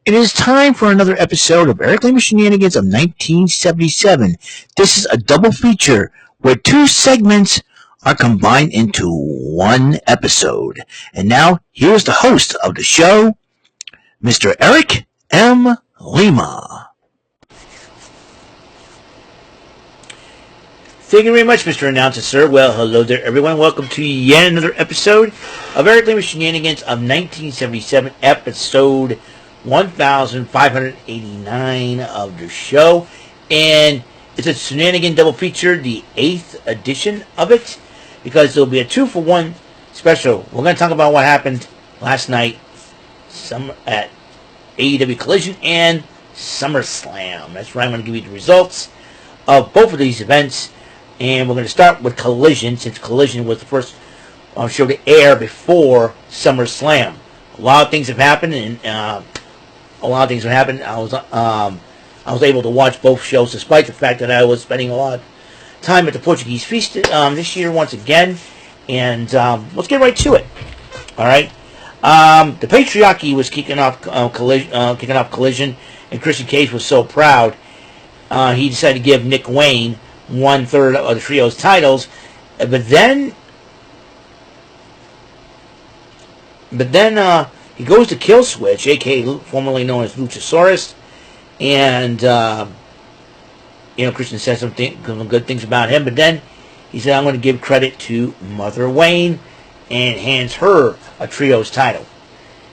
It is time for another episode of Eric Lima Shenanigans of 1977. This is a double feature where two segments are combined into one episode. And now, here's the host of the show, Mr. Eric M. Lima. Thank you very much, Mr. Announcer, sir. Well, hello there, everyone. Welcome to yet another episode of Eric Lima Shenanigans of 1977, episode 1589 of the show. And it's a Shenanigan double feature, the 8th edition of it, because there'll be a 2-for-1 special. We're going to talk about what happened last night at AEW Collision and SummerSlam. That's right, I'm going to give you the results of both of these events. And we're going to start with Collision, since Collision was the first show to air before SummerSlam. A lot of things have happened, and I was able to watch both shows, despite the fact that I was spending a lot of time at the Portuguese Feast this year once again. And let's get right to it. All right, the Patriarchy was kicking off Collision, and Christian Cage was so proud he decided to give Nick Wayne 1/3 of the trio's titles, but then he goes to Killswitch, aka formerly known as Luchasaurus, and Christian says some good things about him, but then he said, "I'm going to give credit to Mother Wayne," and hands her a trio's title.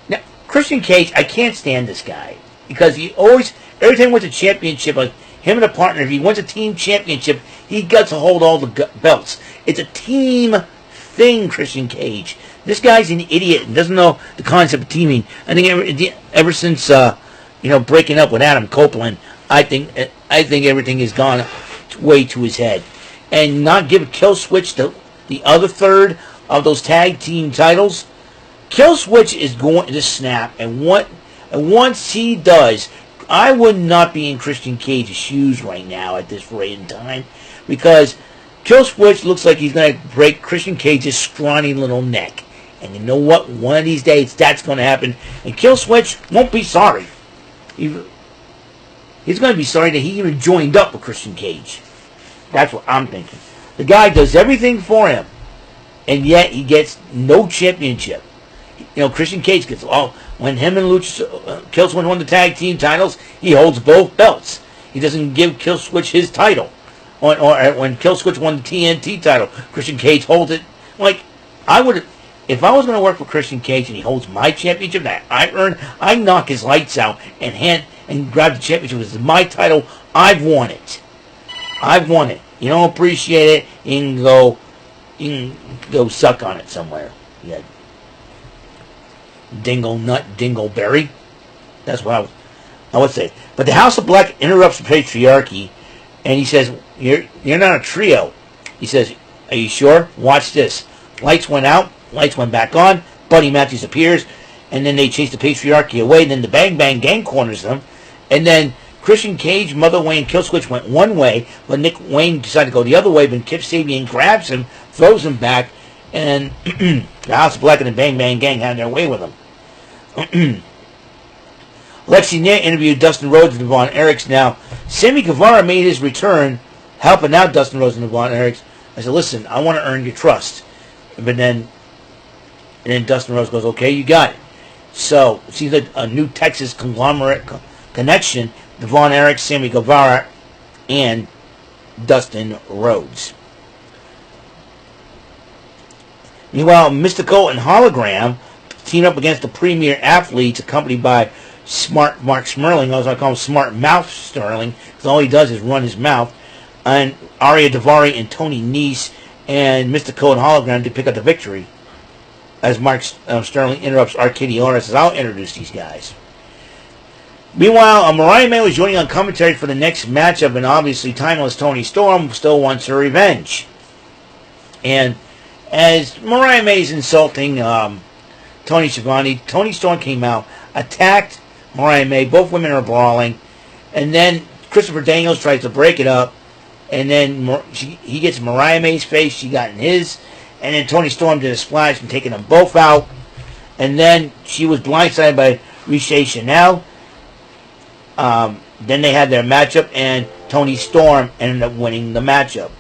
Now, Christian Cage, I can't stand this guy because he always, every time he wins a championship, like him and a partner, if he wins a team championship, he gets to hold all the belts. It's a team thing, Christian Cage. This guy's an idiot and doesn't know the concept of teaming. I think ever since breaking up with Adam Copeland, I think everything has gone way to his head. And not give Killswitch the other third of those tag team titles. Killswitch is going to snap, and once he does, I would not be in Christian Cage's shoes right now at this rate in time, because Killswitch looks like he's going to break Christian Cage's scrawny little neck. And you know what? One of these days, that's going to happen. And Killswitch won't be sorry. He's going to be sorry that he even joined up with Christian Cage. That's what I'm thinking. The guy does everything for him, and yet he no championship. Christian Cage gets all. When him and Killswitch won the tag team titles, he holds both belts. He doesn't give Killswitch his title. Or when Killswitch won the TNT title, Christian Cage holds it. Like, if I was going to work for Christian Cage and he holds my championship that I earned, I knock his lights out and grab the championship. This is my title. I've won it. I've won it. You don't appreciate it, you can go suck on it somewhere. Yeah. Dingle nut, dingleberry. That's what I would say. But the House of Black interrupts the Patriarchy, and he says, "You're not a trio." He says, "Are you sure? Watch this." Lights went out. Lights went back on. Buddy Matthews appears, and then they chase the Patriarchy away. And then the Bang Bang Gang corners them, and then Christian Cage, Mother Wayne, Killswitch went one way, but Nick Wayne decided to go the other way. But Kip Sabian grabs him, throws him back, and the House of Black and the Bang Bang Gang had their way with him. Lexi Nair interviewed Dustin Rhodes and Von Erichs. Now, Sammy Guevara made his return, helping out Dustin Rhodes and Von Erichs. I said, "Listen, I want to earn your trust." But then Dustin Rhodes goes, "Okay, you got it." So it seems like a new Texas conglomerate connection: the Von Erichs, Sammy Guevara, and Dustin Rhodes. Meanwhile, Mystical and Hologram team up against the Premier Athletes, accompanied by Smart Mark Smerling. I call him Smart Mouth Sterling, because all he does is run his mouth. And Aria Davari and Tony Nese and Mystical and Hologram to pick up the victory, as Mark Sterling interrupts Arcadia says, "I'll introduce these guys." Meanwhile, Mariah May was joining on commentary for the next matchup, and obviously timeless Toni Storm still wants her revenge. And as Mariah May is insulting Tony Schiavone, Toni Storm came out, attacked Mariah May. Both women are brawling, and then Christopher Daniels tries to break it up, and then he gets Mariah May's face, she got in his, and then Toni Storm did a splash and taking them both out, and then she was blindsided by Riche Chanel, Then they had their matchup, and Tony Storm ended up winning the matchup.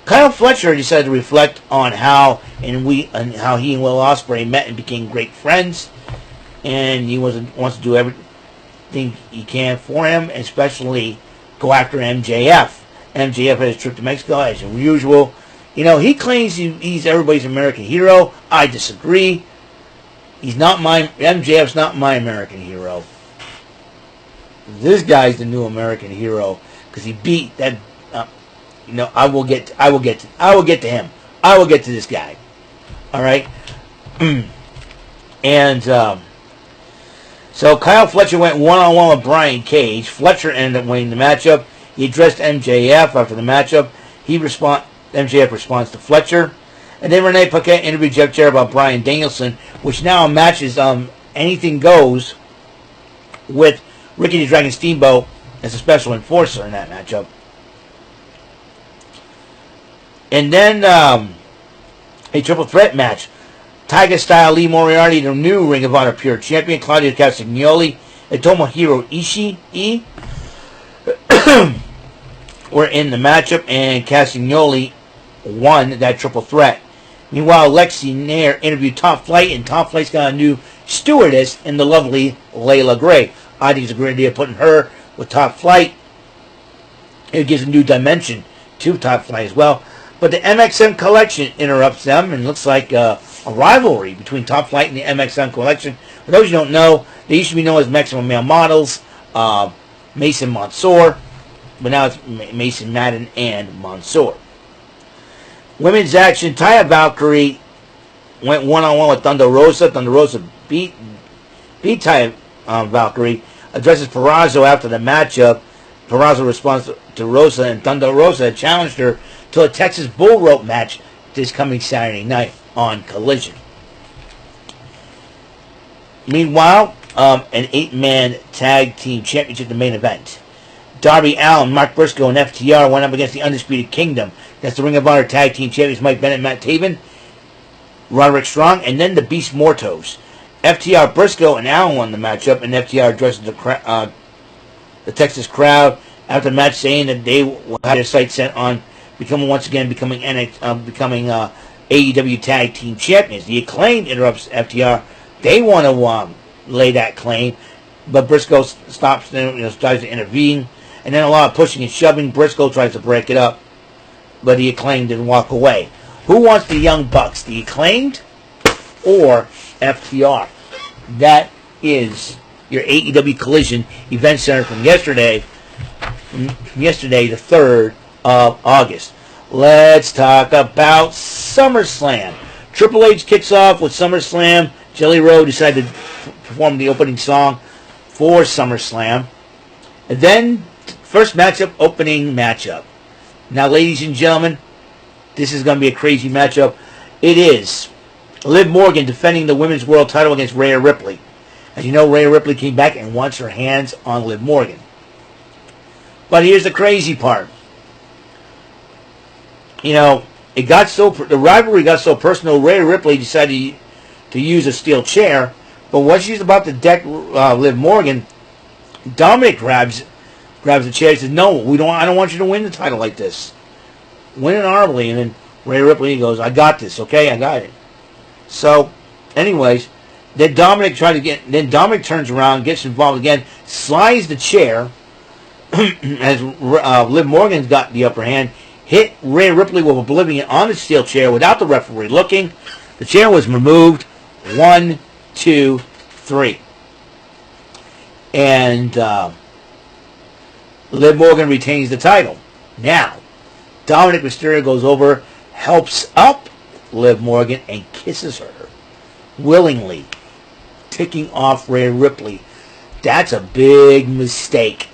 Kyle Fletcher decided to reflect on how he and Will Ospreay met and became great friends, and he wants to do everything he can for him, especially go after MJF. MJF had his trip to Mexico as usual. He claims he's everybody's American hero. I disagree. MJF's not my American hero. This guy's the new American hero because he beat that. I will get to him. I will get to this guy. All right. And so Kyle Fletcher went one-on-one with Brian Cage. Fletcher ended up winning the matchup. He addressed MJF after the matchup. MJF responds to Fletcher. And then Renee Paquette interviewed Jeff Jarrett about Bryan Danielson, which now matches Anything Goes with Ricky the Dragon Steamboat as a special enforcer in that matchup. And then a triple threat match. Tiger Style, Lee Moriarty, the new Ring of Honor Pure Champion, Claudio Castagnoli, and Tomohiro Ishii were in the matchup, and Castagnoli won that triple threat. Meanwhile, Lexi Nair interviewed Top Flight, and Top Flight's got a new stewardess in the lovely Layla Gray. I think it's a great idea putting her with Top Flight. It gives a new dimension to Top Flight as well. But the MXM Collection interrupts them, and looks like a rivalry between Top Flight and the MXM Collection. For those who don't know, they used to be known as Maximum Male Models, Mason Mansoor, but now it's Mason Madden and Mansoor. Women's action, Taya Valkyrie went one-on-one with Thunder Rosa. Thunder Rosa beat Taya Valkyrie, addresses Purrazzo after the matchup. Purrazzo responds to Rosa, and Thunder Rosa challenged her to a Texas Bull Rope match this coming Saturday night on Collision. Meanwhile, an 8-man tag team championship, the main event. Darby Allin, Mark Briscoe, and FTR went up against the Undisputed Kingdom. That's the Ring of Honor tag team champions Mike Bennett, Matt Taven, Roderick Strong, and then the Beast Mortos. FTR, Briscoe, and Allin won the matchup, and FTR addressed the Texas crowd after the match, saying that they will have their sights set on becoming AEW tag team champions. The Acclaimed interrupts FTR. They want to lay that claim, but Briscoe stops them, tries to intervene, and then a lot of pushing and shoving. Briscoe tries to break it up, but the Acclaimed didn't walk away. Who wants the Young Bucks, the Acclaimed or FTR? That is your AEW Collision Event Center from yesterday, the 3rd of August. Let's talk about SummerSlam. Triple H kicks off with SummerSlam. Jelly Roll decided to perform the opening song for SummerSlam. And then, first matchup, opening matchup. Now, ladies and gentlemen, this is going to be a crazy matchup. It is Liv Morgan defending the Women's World title against Rhea Ripley. As you know, Rhea Ripley came back and wants her hands on Liv Morgan. But here's the crazy part. The rivalry got so personal, Rhea Ripley decided to use a steel chair, but when she's about to deck Liv Morgan, Dominic grabs the chair and says, "No, I don't want you to win the title like this. Win it honorably." And then Rhea Ripley goes, "I got this, okay? I got it." So, anyways, then Dominic turns around, gets involved again, slides the chair as Liv Morgan's got the upper hand, hit Rhea Ripley with Oblivion on the steel chair without the referee looking. The chair was removed. 1, 2, 3. And Liv Morgan retains the title. Now, Dominic Mysterio goes over, helps up Liv Morgan, and kisses her willingly, ticking off Rhea Ripley. That's a big mistake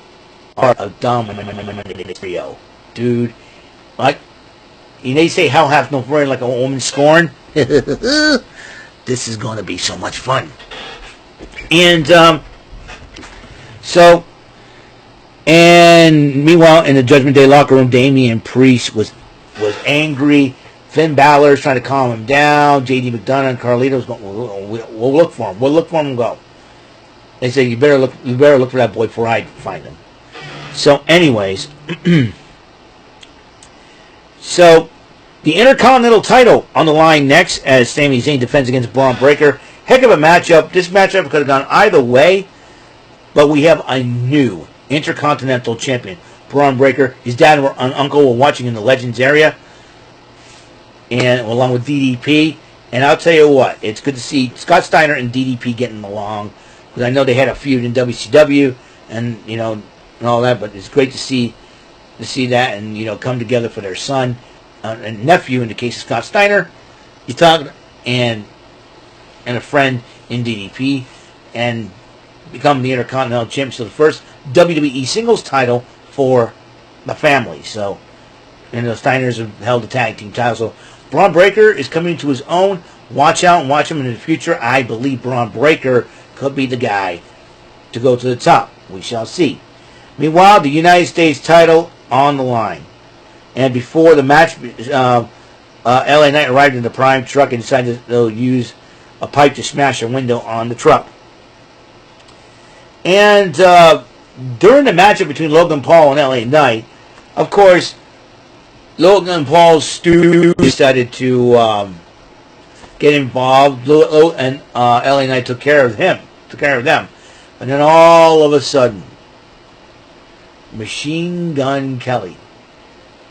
of Dominic Mysterio. Dude, like, they say hell hath no friend like a woman scorned. This is going to be so much fun. And meanwhile, in the Judgment Day locker room, Damian Priest was angry. Finn Balor's trying to calm him down. JD McDonough and Carlito's going, we'll look for him. We'll look for him and go. they say you better look for that boy before I find him. So, anyways, so the Intercontinental title on the line next as Sami Zayn defends against Braun Breaker. Heck of a matchup. This matchup could have gone either way, but we have a new Intercontinental champion, Braun Breaker. His dad and uncle were watching in the Legends area, and along with DDP. And I'll tell you what, it's good to see Scott Steiner and DDP getting along, because I know they had a feud in WCW, and and all that. But it's great to see that, and come together for their son and nephew in the case of Scott Steiner. You talk and a friend in DDP, and become the Intercontinental Champion. So the first WWE Singles title for the family. So, and the Steiners have held the tag team title. So Braun Breaker is coming to his own. Watch out and watch him in the future. I believe Braun Breaker could be the guy to go to the top. We shall see. Meanwhile, the United States title on the line. And before the match, LA Knight arrived in the Prime truck and decided to use a pipe to smash a window on the truck. And during the matchup between Logan Paul and LA Knight, of course, Logan Paul's stew decided to get involved, and LA Knight took care of them. And then all of a sudden, Machine Gun Kelly,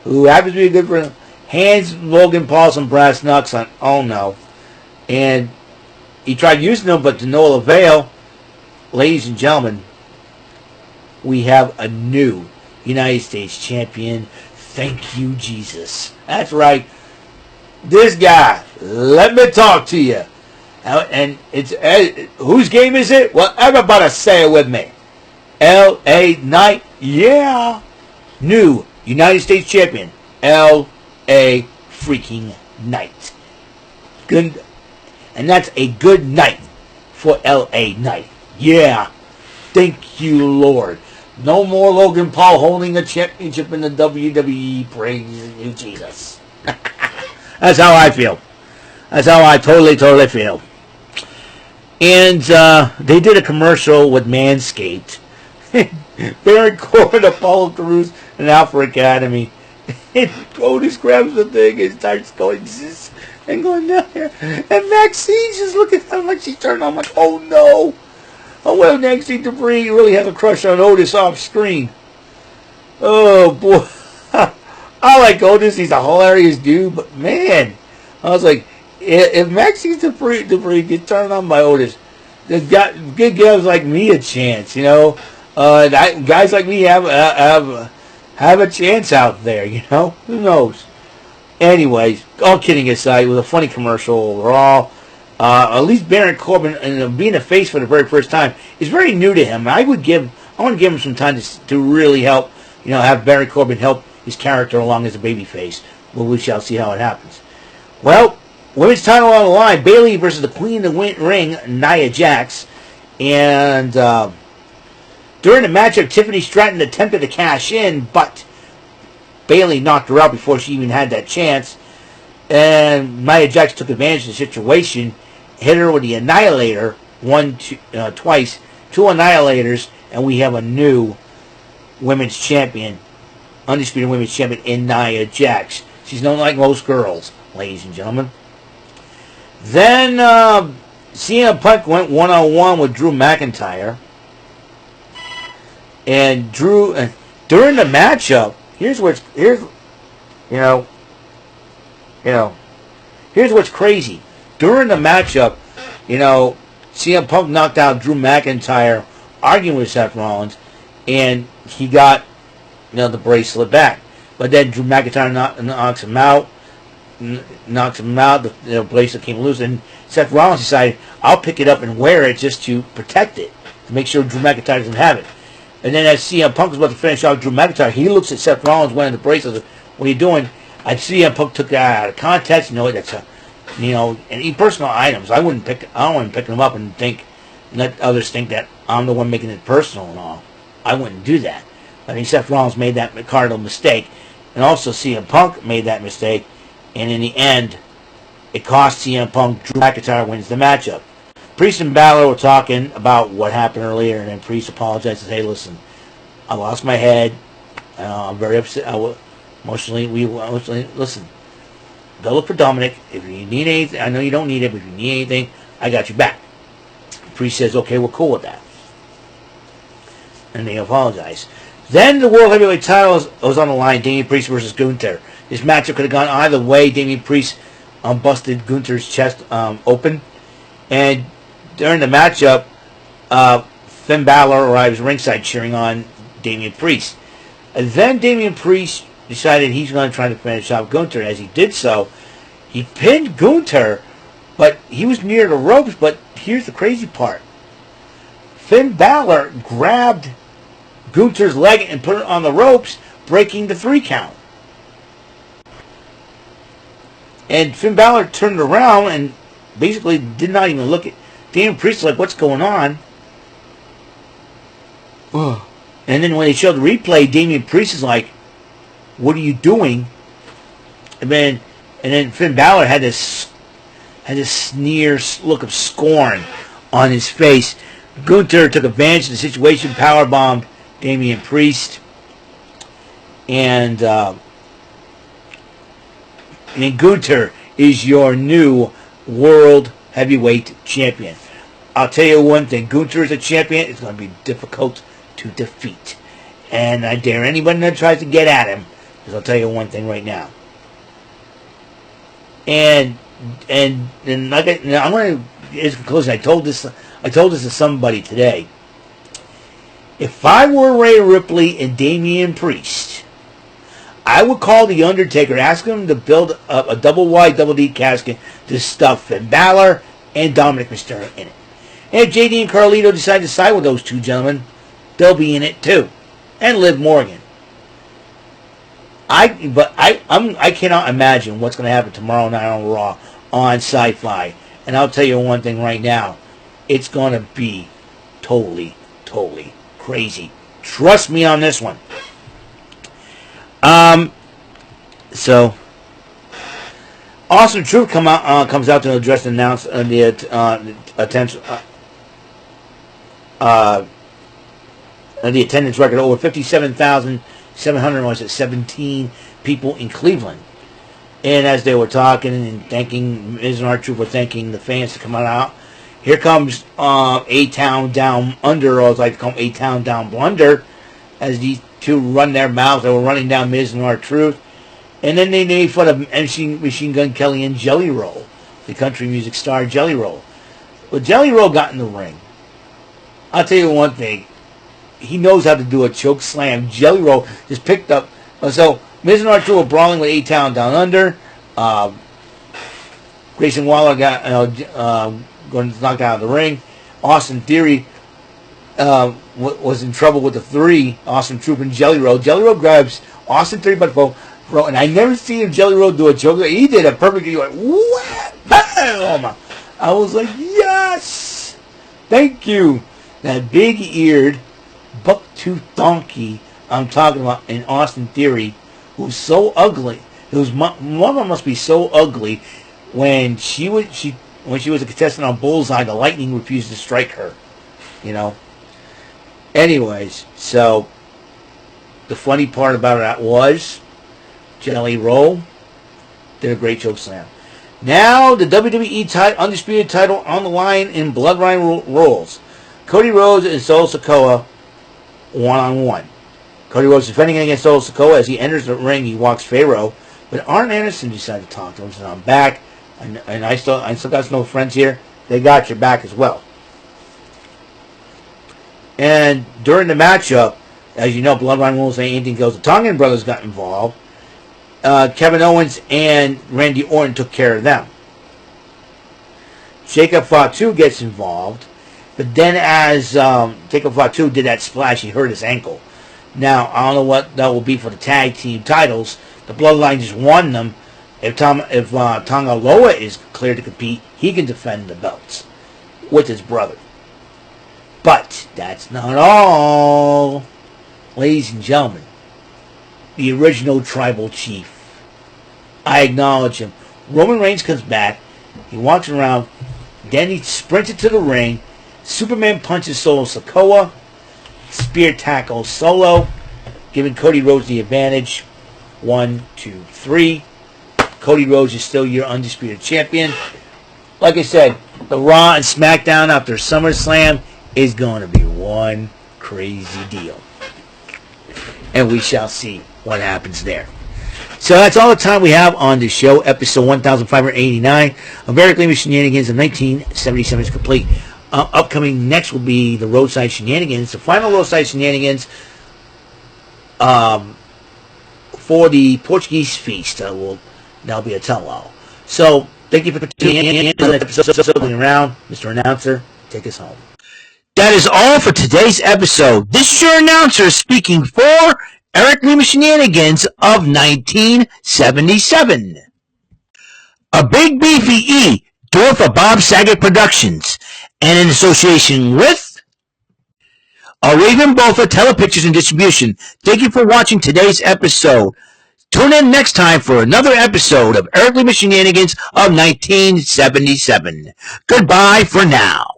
who happens to be a good friend, hands Logan Paul some brass knucks on, oh no. And he tried using them, but to no avail. Ladies and gentlemen, we have a new United States champion. Thank you, Jesus. That's right. This guy, let me talk to you. And it's whose game is it? Well, everybody say it with me. L.A. Knight, yeah. New United States champion, L.A. freaking Knight. Good, and that's a good night for L.A. Knight. Yeah. Thank you, Lord. No more Logan Paul holding a championship in the WWE. Praise you, Jesus. That's how I feel. That's how I totally feel. And they did a commercial with Manscaped. Baron Corbin, Apollo Crews, and Alpha Academy. And Otis grabs the thing and starts going zzz, and going down there. And Maxine's just looking at him like she's turned on. I'm like, oh no. Oh, well, NXT Debris really has a crush on Otis off screen. Oh, boy. I like Otis. He's a hilarious dude. But, man, I was like, if Maxine Debris gets turned on by Otis, give guys like me a chance, guys like me have a chance out there, Who knows? Anyways, all kidding aside, it was a funny commercial overall. At least Baron Corbin, and being a face for the very first time, is very new to him. I want to give him some time to really help, have Baron Corbin help his character along as a babyface. Well, we shall see how it happens. Well, women's title on the line: Bayley versus the Queen of the Ring, Nia Jax. And during the matchup, Tiffany Stratton attempted to cash in, but Bayley knocked her out before she even had that chance. And Nia Jax took advantage of the situation, hit her with the Annihilator twice, two Annihilators, and we have a new women's champion, undisputed women's champion in Nia Jax. She's not like most girls, ladies and gentlemen. Then CM Punk went one-on-one with Drew McIntyre, and Drew during the matchup. Here's what's crazy. During the matchup, CM Punk knocked out Drew McIntyre arguing with Seth Rollins, and he got, the bracelet back. But then Drew McIntyre knocks him out. The bracelet came loose, and Seth Rollins decided, I'll pick it up and wear it just to protect it, to make sure Drew McIntyre doesn't have it. And then as CM Punk was about to finish out Drew McIntyre, he looks at Seth Rollins wearing the bracelet. What are you doing? I see CM Punk took that out of context. That's and personal items. I don't want to pick them up and let others think that I'm the one making it personal and all. I wouldn't do that. I think Seth Rollins made that cardinal mistake, and also CM Punk made that mistake, and in the end, it cost CM Punk. Drew McIntyre wins the matchup. Priest and Balor were talking about what happened earlier, and then Priest apologized and said, "Hey, listen, I lost my head. I'm very upset. Emotionally, listen. Go look for Dominic. If you need anything, I know you don't need it, but if you need anything, I got you back." Priest says, "Okay, we're cool with that." And they apologize. Then the World Heavyweight title was on the line, Damian Priest versus Gunther. This matchup could have gone either way. Damian Priest busted Gunther's chest open. And during the matchup, Finn Balor arrives ringside cheering on Damian Priest. And then Damian Priest decided he's going to try to finish off Gunther. As he did so, he pinned Gunther, but he was near the ropes. But here's the crazy part. Finn Balor grabbed Gunther's leg and put it on the ropes, breaking the 3 count. And Finn Balor turned around and basically did not even look at Damian Priest like, what's going on? And then when they showed the replay, Damian Priest is like, what are you doing? And then Finn Balor had this sneer look of scorn on his face. Gunther took advantage of the situation, powerbombed Damian Priest, and Gunther is your new World Heavyweight Champion. I'll tell you one thing, Gunther is a champion. It's going to be difficult to defeat. And I dare anybody that tries to get at him, because I'll tell you one thing right now. And like I'm going to, as conclusion, I told this to somebody today. If I were Rhea Ripley and Damian Priest, I would call The Undertaker, ask him to build up a double wide, double D casket to stuff Finn Balor and Dominic Mysterio in it. And if JD and Carlito decide to side with those two gentlemen, they'll be in it too. And Liv Morgan. I cannot imagine what's going to happen tomorrow night on Raw on Sci-Fi. And I'll tell you one thing right now. It's going to be totally, totally crazy. Trust me on this one. So Awesome Truth comes out to address and announce the attendance record. Over 57,717 people in Cleveland. And as they were talking and thanking, Miz and R-Truth were thanking the fans to come out. Here comes A-Town Down Under, or as I like to call them, A-Town Down Blunder, as these two run their mouths. They were running down Miz and R-Truth. And then they made fun of MC Machine Gun Kelly and Jelly Roll, the country music star Jelly Roll. Well, Jelly Roll got in the ring. I'll tell you one thing. He knows how to do a choke slam. Jelly Roll just picked up. So Miz and R-Truth were brawling with A-Town Down Under. Grayson Waller got knocked out of the ring. Austin Theory was in trouble with the 3. Awesome Truth and Jelly Roll. Jelly Roll grabs Austin Theory by the throat, and I never seen Jelly Roll do a choke. He did it perfectly. He went, what? Bam! I was like, yes! Thank you. That big-eared, buck-toothed donkey I'm talking about in Austin Theory, who's so ugly. Mama must be so ugly. When she was a contestant on Bullseye, the lightning refused to strike her. You know. Anyways, so the funny part about that was Jelly Roll did a great choke slam. Now the WWE Undisputed title on the line in Bloodline Rules. Cody Rhodes and Solo Sikoa one-on-one. Cody Rhodes defending against Solo Sikoa. As he enters the ring, he walks Pharaoh. But Arn Anderson decided to talk to him. He said, I'm back. And I still got some friends here. They got your back as well. And during the matchup, as you know, Bloodline Rules say anything goes. The Tongan brothers got involved. Kevin Owens and Randy Orton took care of them. Jacob Fatu gets involved. But then as Jacob Fatu did that splash, he hurt his ankle. Now, I don't know what that will be for the tag team titles. The Bloodline just won them. If Tonga Loa is cleared to compete, he can defend the belts with his brother. But that's not all. Ladies and gentlemen, the original tribal chief. I acknowledge him. Roman Reigns comes back. He walks around Then he sprinted to the ring. Superman punches Solo Sikoa. Spear tackles Solo, giving Cody Rhodes the advantage. 1, 2, 3. Cody Rhodes is still your undisputed champion. Like I said, the Raw and SmackDown after SummerSlam is going to be one crazy deal. And we shall see what happens there. So that's all the time we have on the show. Episode 1589 of Eric Lima Shenanigans of 1977 is complete. Upcoming next will be the Roadside Shenanigans, the final Roadside Shenanigans for the Portuguese Feast. That'll be a tell-all. So, thank you for tuning in to the episode. Around, Mr. Announcer, take us home. That is all for today's episode. This is your announcer speaking for Eric Lima Shenanigans of 1977. A Big Beefy E, do it for Bob Saget Productions, and in association with a Raven Bofa Telepictures and Distribution. Thank you for watching today's episode. Tune in next time for another episode of Eric Lima Shenanigans of 1977. Goodbye for now.